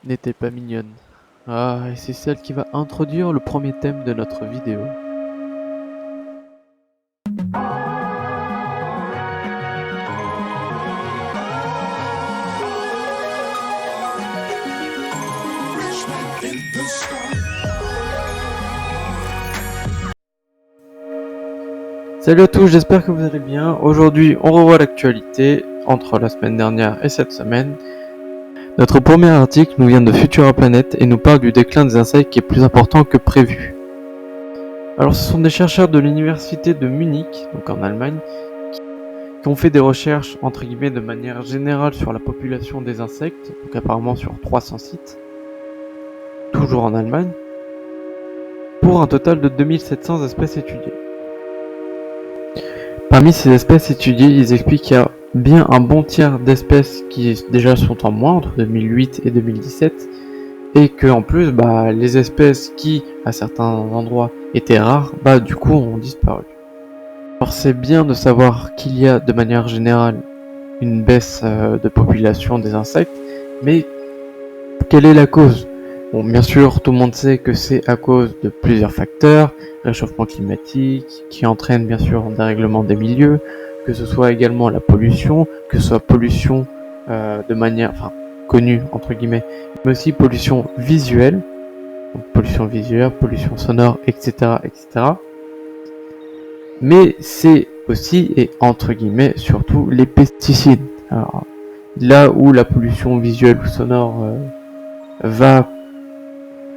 n'était pas mignonne. Ah, et c'est celle qui va introduire le premier thème de notre vidéo. Salut à tous, j'espère que vous allez bien. Aujourd'hui, on revoit l'actualité entre la semaine dernière et cette semaine. Notre premier article nous vient de Futura Planet et nous parle du déclin des insectes qui est plus important que prévu. Alors, ce sont des chercheurs de l'université de Munich, donc en Allemagne, qui ont fait des recherches entre guillemets de manière générale sur la population des insectes, donc apparemment sur 300 sites, toujours en Allemagne, pour un total de 2700 espèces étudiées. Parmi ces espèces étudiées, ils expliquent qu'il y a bien un bon tiers d'espèces qui déjà sont en moins entre 2008 et 2017, et que en plus, les espèces qui, à certains endroits, étaient rares, du coup, ont disparu. Alors c'est bien de savoir qu'il y a de manière générale une baisse de population des insectes, mais quelle est la cause ? Bon, bien sûr, tout le monde sait que c'est à cause de plusieurs facteurs, réchauffement climatique, qui entraîne bien sûr un dérèglement des milieux, que ce soit également la pollution, que ce soit pollution de manière, connue entre guillemets, mais aussi pollution visuelle, donc pollution visuelle, pollution sonore, etc., etc. Mais c'est aussi, et entre guillemets, surtout les pesticides. Alors, là où la pollution visuelle ou sonore va,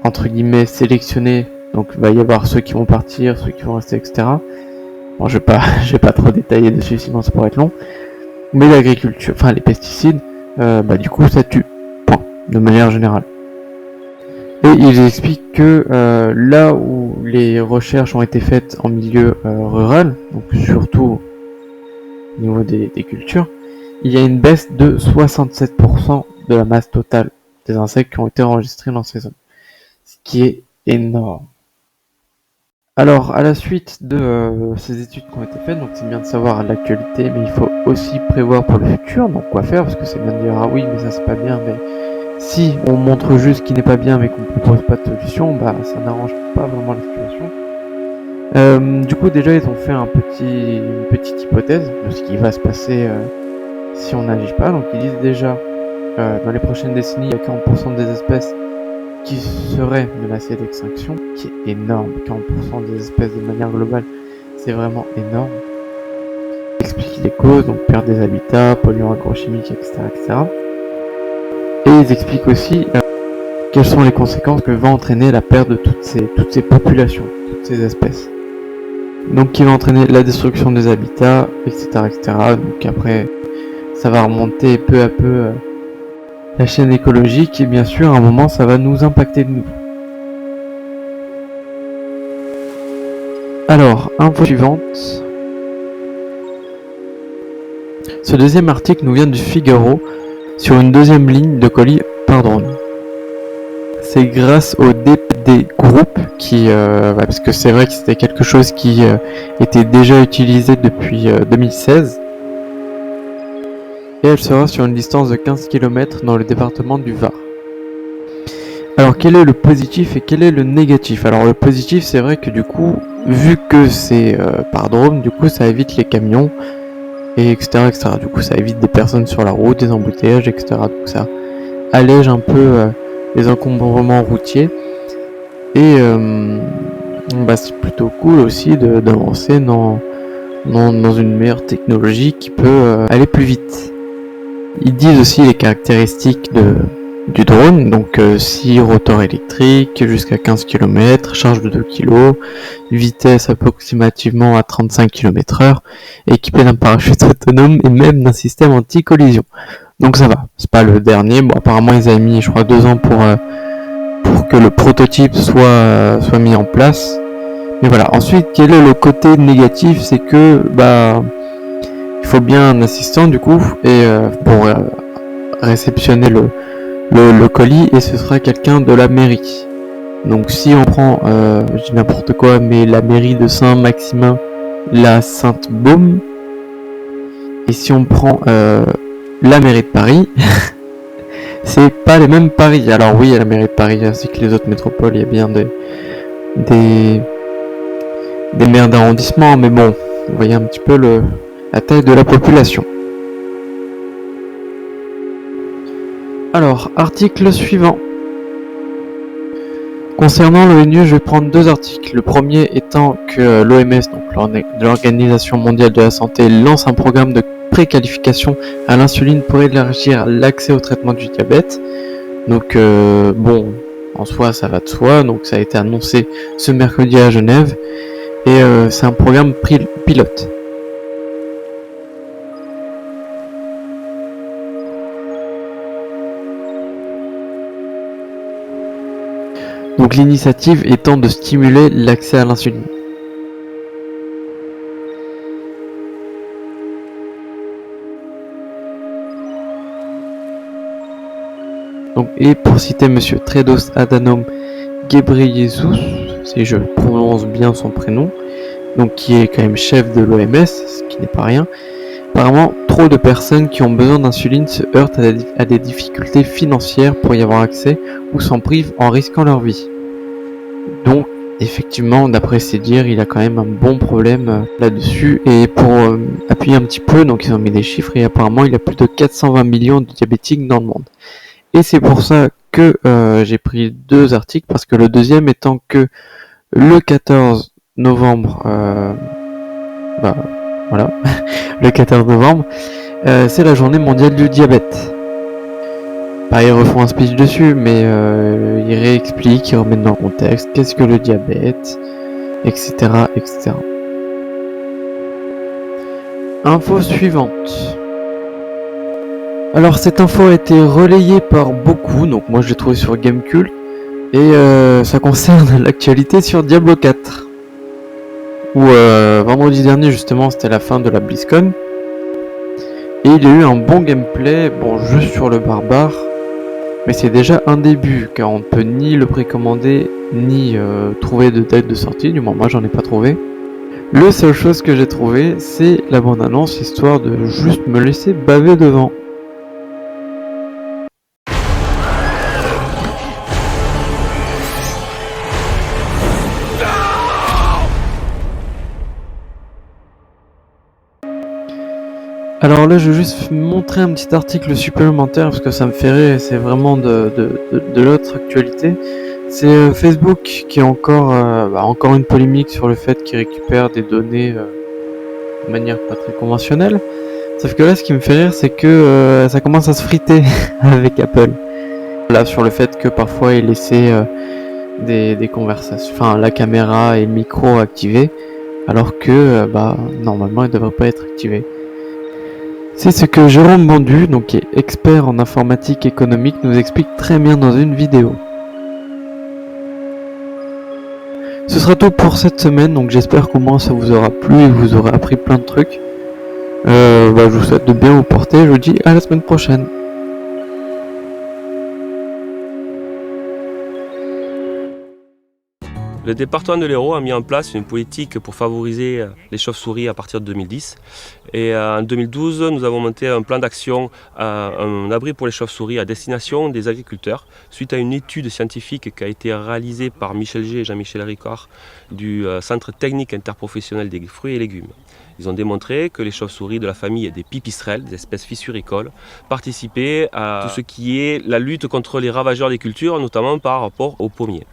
entre guillemets, sélectionner, donc il va y avoir ceux qui vont partir, ceux qui vont rester, etc. Bon, je vais pas trop détailler dessus, sinon ça pourrait être long. Mais l'agriculture, les pesticides, du coup, ça tue. Point. De manière générale. Et ils expliquent que là où les recherches ont été faites en milieu rural, donc surtout au niveau des cultures, il y a une baisse de 67% de la masse totale des insectes qui ont été enregistrés dans ces zones. Ce qui est énorme. Alors, à la suite de ces études qui ont été faites, donc c'est bien de savoir l'actualité, mais il faut aussi prévoir pour le futur, donc quoi faire, parce que c'est bien de dire « Ah oui, mais ça c'est pas bien », mais si on montre juste ce qui n'est pas bien, mais qu'on propose pas de solution, ça n'arrange pas vraiment la situation. Du coup, déjà, ils ont fait une petite hypothèse de ce qui va se passer si on n'agit pas. Donc, ils disent déjà, dans les prochaines décennies, il y a 40% des espèces qui seraient menacées d'extinction, qui est énorme. 40% des espèces de manière globale, c'est vraiment énorme. Ils expliquent les causes, donc perte des habitats, polluants agrochimiques, etc., etc. Et ils expliquent aussi quelles sont les conséquences que va entraîner la perte de toutes ces populations, toutes ces espèces. Donc qui va entraîner la destruction des habitats, etc., etc. Donc après, ça va remonter peu à peu la chaîne écologique et bien sûr, à un moment, ça va nous impacter de nouveau. Alors, info suivante. Ce deuxième article nous vient du Figaro sur une deuxième ligne de colis par drone. C'est grâce au DPD Group qui, parce que c'est vrai que c'était quelque chose qui était déjà utilisé depuis 2016. Et elle sera sur une distance de 15 km dans le département du Var. Alors quel est le positif et quel est le négatif ? Alors le positif, c'est vrai que du coup, vu que c'est par drone, du coup ça évite les camions, et etc., etc. Du coup ça évite des personnes sur la route, des embouteillages, etc. Donc ça allège un peu les encombrements routiers. Et c'est plutôt cool aussi d'avancer dans une meilleure technologie qui peut aller plus vite. Ils disent aussi les caractéristiques du drone, donc 6 rotors électriques jusqu'à 15 km, charge de 2 kg, vitesse approximativement à 35 km/h, équipé d'un parachute autonome et même d'un système anti-collision. Donc ça va, c'est pas le dernier. Bon, apparemment ils avaient mis, je crois, 2 ans pour que le prototype soit mis en place. Mais voilà. Ensuite, quel est le côté négatif ? C'est que il faut bien un assistant du coup et pour réceptionner le colis, et ce sera quelqu'un de la mairie. Donc si on prend, je dis n'importe quoi, mais la mairie de Saint-Maximin, la Sainte-Baume, et si on prend la mairie de Paris, C'est pas les mêmes paris. Alors oui, à la mairie de Paris ainsi que les autres métropoles, il y a bien des maires d'arrondissement, mais bon, vous voyez un petit peu la taille de la population. Alors, article suivant. Concernant l'ONU, je vais prendre 2 articles. Le premier étant que l'OMS, donc l'Organisation mondiale de la santé, lance un programme de préqualification à l'insuline pour élargir l'accès au traitement du diabète. Donc bon, en soi ça va de soi, donc ça a été annoncé ce mercredi à Genève, et c'est un programme pilote. Donc l'initiative étant de stimuler l'accès à l'insuline. Donc, et pour citer Monsieur Tedros Adhanom Ghebreyesus, si je prononce bien son prénom, donc qui est quand même chef de l'OMS, ce qui n'est pas rien, apparemment trop de personnes qui ont besoin d'insuline se heurtent à des difficultés financières pour y avoir accès ou s'en privent en risquant leur vie. Donc effectivement, d'après ses dires, il a quand même un bon problème là-dessus. Et pour appuyer un petit peu, donc ils ont mis des chiffres, et apparemment il y a plus de 420 millions de diabétiques dans le monde. Et c'est pour ça que j'ai pris 2 articles, parce que le deuxième étant que le 14 novembre, voilà, le 14 novembre, c'est la journée mondiale du diabète. Ils refont un speech dessus, mais ils réexpliquent, ils remettent dans le contexte, qu'est-ce que le diabète, etc., etc. Info suivante. Alors cette info a été relayée par beaucoup, donc moi je l'ai trouvé sur Gamecult, et ça concerne l'actualité sur Diablo 4. Où vendredi dernier justement c'était la fin de la BlizzCon, et il y a eu un bon gameplay, bon juste sur le barbare, mais c'est déjà un début, car on ne peut ni le précommander, ni trouver de date de sortie, du moins moi j'en ai pas trouvé. La seule chose que j'ai trouvé, c'est la bande-annonce, histoire de juste me laisser baver devant. Alors là, je vais juste montrer un petit article supplémentaire parce que ça me fait rire et c'est vraiment de l'autre actualité. C'est Facebook qui a encore une polémique sur le fait qu'il récupère des données de manière pas très conventionnelle. Sauf que là, ce qui me fait rire, c'est que ça commence à se friter avec Apple. Là, sur le fait que parfois il laissait des conversations, enfin la caméra et le micro activés, alors que normalement ils devraient pas être activés. C'est ce que Jérôme Bondu, donc qui est expert en informatique économique, nous explique très bien dans une vidéo. Ce sera tout pour cette semaine, donc j'espère qu'au moins ça vous aura plu et vous aurez appris plein de trucs. Je vous souhaite de bien vous porter, je vous dis à la semaine prochaine. Le département de l'Hérault a mis en place une politique pour favoriser les chauves-souris à partir de 2010. Et en 2012, nous avons monté un plan d'action, un abri pour les chauves-souris à destination des agriculteurs, suite à une étude scientifique qui a été réalisée par Michel G et Jean-Michel Ricard du Centre technique interprofessionnel des fruits et légumes. Ils ont démontré que les chauves-souris de la famille des pipistrelles, des espèces fissuricoles, participaient à tout ce qui est la lutte contre les ravageurs des cultures, notamment par rapport aux pommiers.